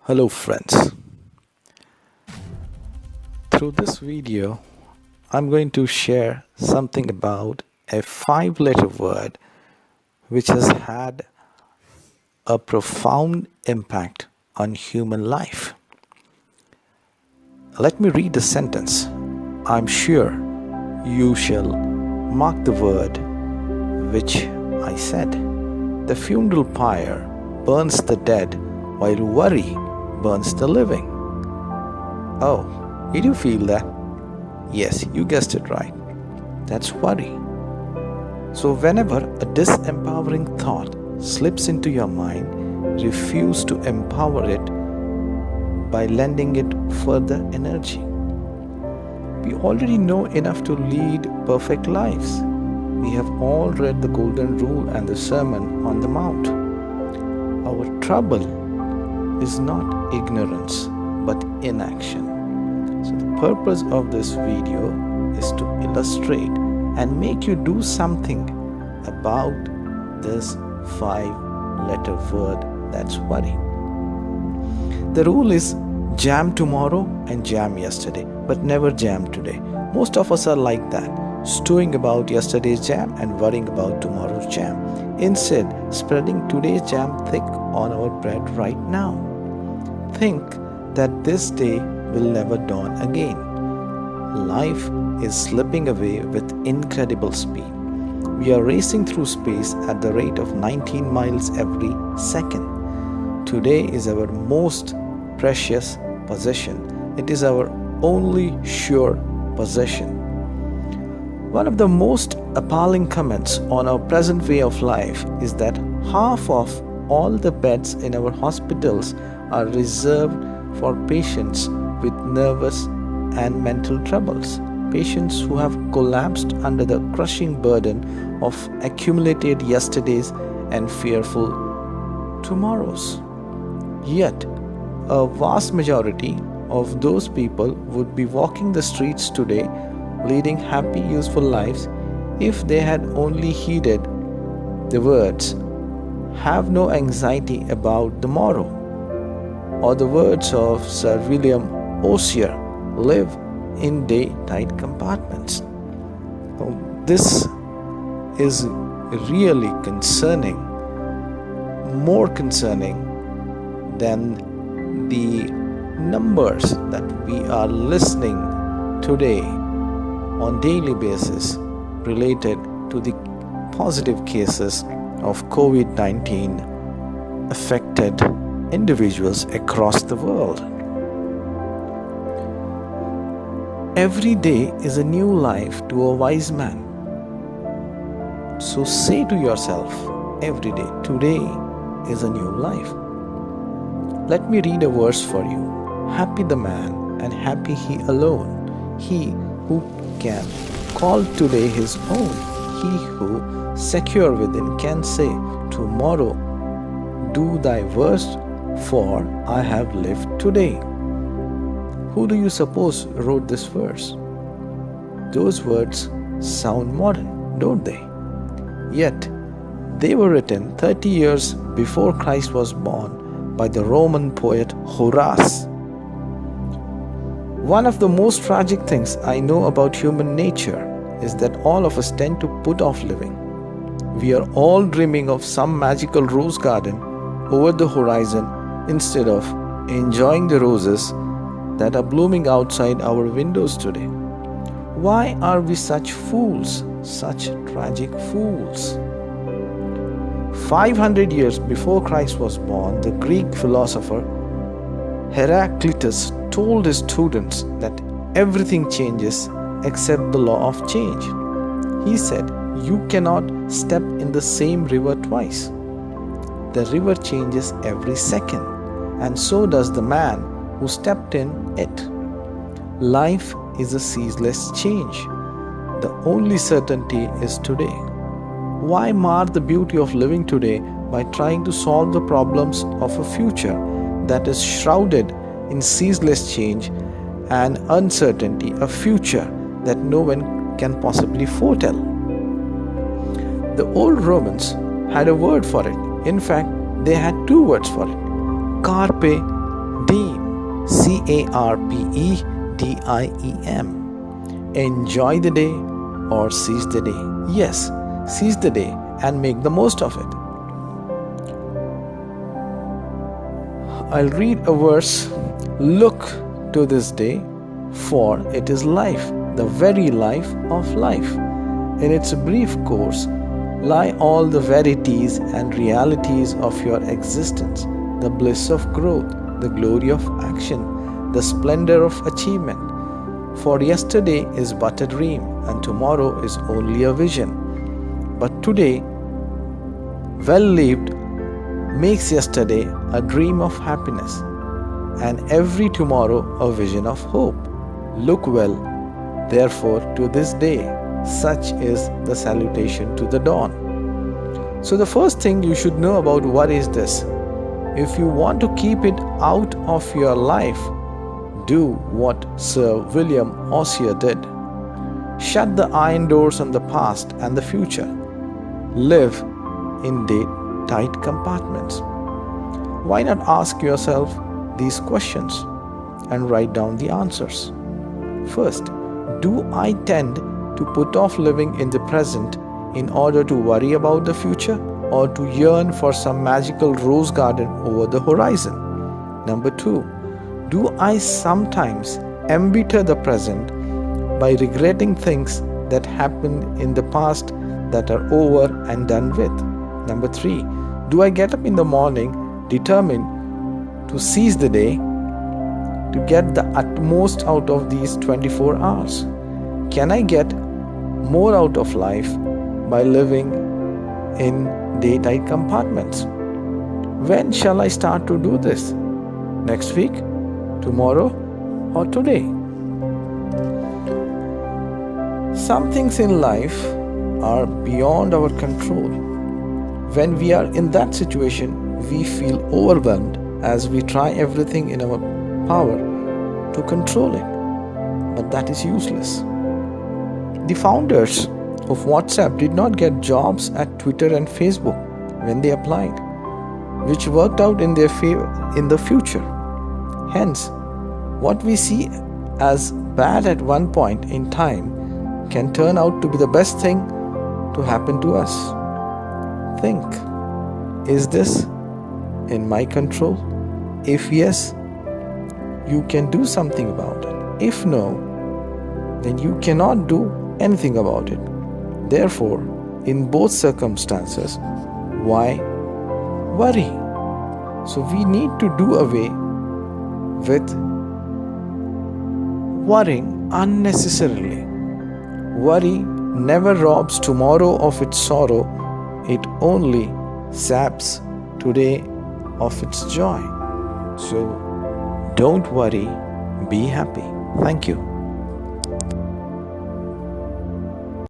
Hello friends, through this video I'm going to share something about a 5-letter word which has had a profound impact on human life. Let me read the sentence. I'm sure you shall mark the word which I said. The funeral pyre burns the dead while worry burns the living. Oh, did you feel that? Yes, you guessed it right. That's worry. So whenever a disempowering thought slips into your mind, refuse to empower it by lending it further energy. We already know enough to lead perfect lives. We have all read the Golden Rule and the Sermon on the Mount. Our trouble is not ignorance, but inaction. So the purpose of this video is to illustrate and make you do something about this 5-letter word, that's worry. The rule is jam tomorrow and jam yesterday, but never jam today. Most of us are like that, stewing about yesterday's jam and worrying about tomorrow's jam. Instead, spreading today's jam thick on our bread right now. Think that this day will never dawn again. Life is slipping away with incredible speed. We are racing through space at the rate of 19 miles every second. Today is our most precious possession. It is our only sure possession. One of the most appalling comments on our present way of life is that half of all the beds in our hospitals are reserved for patients with nervous and mental troubles, patients who have collapsed under the crushing burden of accumulated yesterdays and fearful tomorrows. Yet, a vast majority of those people would be walking the streets today, leading happy, useful lives if they had only heeded the words, "Have no anxiety about the morrow," or the words of Sir William Osier, "Live in day-tight compartments." This is really concerning, more concerning than the numbers that we are listening today on daily basis related to the positive cases of COVID-19 affected individuals across the world. Every day is a new life to a wise man. So say to yourself every day, today is a new life. Let me read a verse for you. Happy the man and happy he alone, he who can call today his own, he who secure within can say, tomorrow do thy worst, for I have lived today. Who do you suppose wrote this verse? Those words sound modern, don't they? Yet, they were written 30 years before Christ was born by the Roman poet Horace. One of the most tragic things I know about human nature is that all of us tend to put off living. We are all dreaming of some magical rose garden over the horizon instead of enjoying the roses that are blooming outside our windows today. Why are we such fools, such tragic fools? 500 years before Christ was born, the Greek philosopher Heraclitus told his students that everything changes except the law of change. He said, "You cannot step in the same river twice. The river changes every second, and so does the man who stepped in it." Life is a ceaseless change. The only certainty is today. Why mar the beauty of living today by trying to solve the problems of a future that is shrouded in ceaseless change and uncertainty, a future that no one can possibly foretell? The old Romans had a word for it. In fact, they had two words for it: carpe Deem, CARPEDIEM. Enjoy the day or seize the day. Yes, seize the day and make the most of it. I'll read a verse. Look to this day, for it is life, the very life of life. In its brief course lie all the verities and realities of your existence, the bliss of growth, the glory of action, the splendor of achievement. For yesterday is but a dream, and tomorrow is only a vision. But today, well lived, makes yesterday a dream of happiness, and every tomorrow a vision of hope. Look well, therefore, to this day. Such is the salutation to the dawn. So the first thing you should know about worry is this. If you want to keep it out of your life, do what Sir William Osier did. Shut the iron doors on the past and the future. Live in tight compartments. Why not ask yourself these questions and write down the answers? First, do I tend to put off living in the present in order to worry about the future, or to yearn for some magical rose garden over the horizon? Number 2, do I sometimes embitter the present by regretting things that happened in the past that are over and done with? Number 3, do I get up in the morning determined to seize the day, to get the utmost out of these 24 hours? Can I get more out of life by living in day-tight compartments? When shall I start to do this? Next week? Tomorrow? Or today? Some things in life are beyond our control. When we are in that situation, we feel overwhelmed as we try everything in our power to control it. But that is useless. The founders of WhatsApp did not get jobs at Twitter and Facebook when they applied, which worked out in their favor in the future. Hence, what we see as bad at one point in time can turn out to be the best thing to happen to us. Think, is this in my control? If yes, you can do something about it. If no, then you cannot do anything about it. Therefore, in both circumstances, why worry? So we need to do away with worrying unnecessarily. Worry never robs tomorrow of its sorrow, it only saps today of its joy. So don't worry, be happy. Thank you.